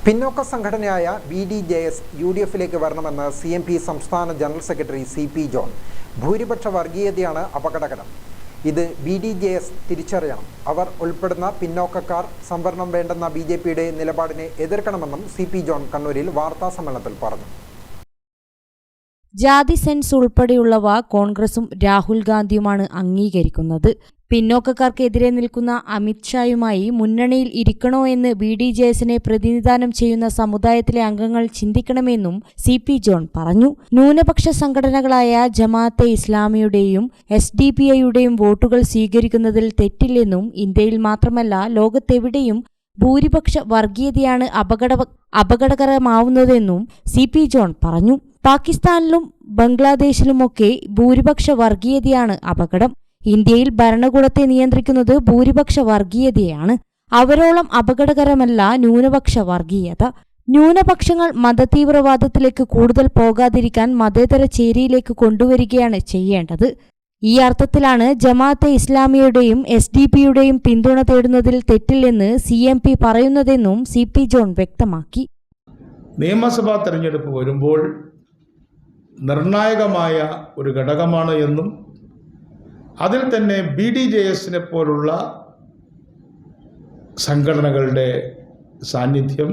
പിന്നോക്ക സംഘടനയായ BDJS UDFിലേക്ക് വരണമെന്ന് CMP സംസ്ഥാന ജനറൽ സെക്രട്ടറി CP ജോൺ. ഭൂരിപക്ഷ വർഗീയതയാണ് അപകടകരം. ഇത് BDJS തിരിച്ചറിയണം. അവർ ഉൾപ്പെടുന്ന പിന്നോക്കക്കാർ സംവരണം വേണ്ടെന്ന BJPയുടെ നിലപാടിനെ എതിർക്കണമെന്നും CP ജോൺ കണ്ണൂരിൽ വാർത്താസമ്മേളനത്തിൽ പറഞ്ഞു. ജാതി സെൻസ് ഉൾപ്പെടെയുള്ളവ കോൺഗ്രസും രാഹുൽ ഗാന്ധിയുമാണ് അംഗീകരിക്കുന്നത്. പിന്നോക്കക്കാർക്കെതിരെ നിൽക്കുന്ന അമിത് ഷായുമായി മുന്നണിയിൽ ഇരിക്കണോ എന്ന് BDJSനെ പ്രതിനിധാനം ചെയ്യുന്ന സമുദായത്തിലെ അംഗങ്ങൾ ചിന്തിക്കണമെന്നും CP ജോൺ പറഞ്ഞു. ന്യൂനപക്ഷ സംഘടനകളായ ജമാഅത്തെ ഇസ്ലാമിയുടെയും SDPIയുടെയും വോട്ടുകൾ സ്വീകരിക്കുന്നതിൽ തെറ്റില്ലെന്നും ഇന്ത്യയിൽ മാത്രമല്ല ലോകത്തെവിടെയും ഭൂരിപക്ഷ വർഗീയതയാണ് അപകടകരമാവുന്നതെന്നും CP ജോൺ പറഞ്ഞു. പാകിസ്ഥാനിലും ബംഗ്ലാദേശിലുമൊക്കെ ഭൂരിപക്ഷ വർഗീയതയാണ് അപകടം. ഇന്ത്യയിൽ ഭരണകൂടത്തെ നിയന്ത്രിക്കുന്നത് ഭൂരിപക്ഷ വർഗീയതയാണ്. അവരോളം അപകടകരമല്ല ന്യൂനപക്ഷ വർഗീയത. ന്യൂനപക്ഷങ്ങൾ മതതീവ്രവാദത്തിലേക്ക് കൂടുതൽ പോകാതിരിക്കാൻ മതേതര ചേരിയിലേക്ക് കൊണ്ടുവരികയാണ് ചെയ്യേണ്ടത്. ഈ അർത്ഥത്തിലാണ് ജമാഅത്തെ ഇസ്ലാമിയുടെയും SDPയുടെയും പിന്തുണ തേടുന്നതിൽ തെറ്റില്ലെന്ന് CMP പറയുന്നതെന്നും CP ജോൺ വ്യക്തമാക്കി. നിയമസഭാ തെരഞ്ഞെടുപ്പ് വരുമ്പോൾ നിർണായകമായ ഒരു ഘടകമാണ് എന്നും അതിൽ തന്നെ BDJSനെ പോലുള്ള സംഘടനകളുടെ സാന്നിധ്യം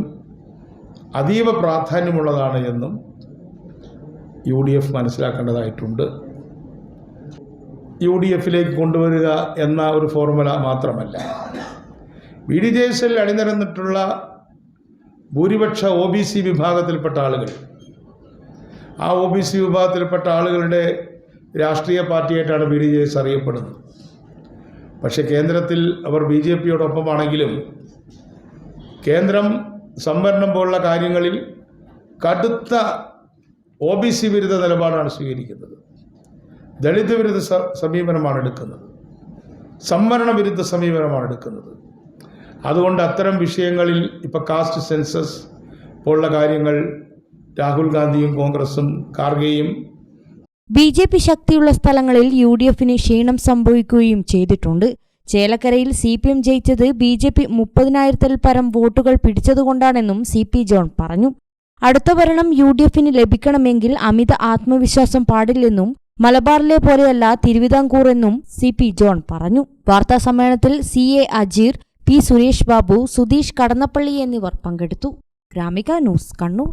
അതീവ പ്രാധാന്യമുള്ളതാണ് എന്നും UDF മനസ്സിലാക്കേണ്ടതായിട്ടുണ്ട്. UDFിലേക്ക് കൊണ്ടുവരിക എന്ന ഒരു ഫോർമുല മാത്രമല്ല, BDJSൽ അണിനിരന്നിട്ടുള്ള ഭൂരിപക്ഷ OBC വിഭാഗത്തിൽപ്പെട്ട ആളുകൾ, ആ OBC വിഭാഗത്തിൽപ്പെട്ട ആളുകളുടെ രാഷ്ട്രീയ പാർട്ടിയായിട്ടാണ് BDJS അറിയപ്പെടുന്നത്. പക്ഷേ കേന്ദ്രത്തിൽ അവർ BJPയോടൊപ്പമാണെങ്കിലും കേന്ദ്രം സംവരണം പോലുള്ള കാര്യങ്ങളിൽ കടുത്ത OBC വിരുദ്ധ നിലപാടാണ് സ്വീകരിക്കുന്നത്. ദളിത് വിരുദ്ധ സമീപനമാണ് എടുക്കുന്നത്. സംവരണ വിരുദ്ധ സമീപനമാണ് എടുക്കുന്നത്. അതുകൊണ്ട് അത്തരം വിഷയങ്ങളിൽ ഇപ്പോൾ കാസ്റ്റ് സെൻസസ് പോലുള്ള കാര്യങ്ങൾ രാഹുൽ ഗാന്ധിയും കോൺഗ്രസും ഖാർഗെയും BJP ശക്തിയുള്ള സ്ഥലങ്ങളിൽ UDFന് ക്ഷീണം സംഭവിക്കുകയും ചെയ്തിട്ടുണ്ട്. ചേലക്കരയിൽ CPM ജയിച്ചത് BJP 30,000-ൽ പരം വോട്ടുകൾ പിടിച്ചതുകൊണ്ടാണെന്നും CP ജോൺ പറഞ്ഞു. അടുത്ത ഭരണം UDFന് ലഭിക്കണമെങ്കിൽ അമിത ആത്മവിശ്വാസം പാടില്ലെന്നും മലബാറിലെ പോലെയല്ല തിരുവിതാംകൂർ എന്നും CP ജോൺ പറഞ്ഞു. വാർത്താസമ്മേളനത്തിൽ CA അജീർ, P സുരേഷ് ബാബു, സുധീഷ് കടന്നപ്പള്ളി എന്നിവർ പങ്കെടുത്തു. ഗ്രാമിക ന്യൂസ്, കണ്ണൂർ.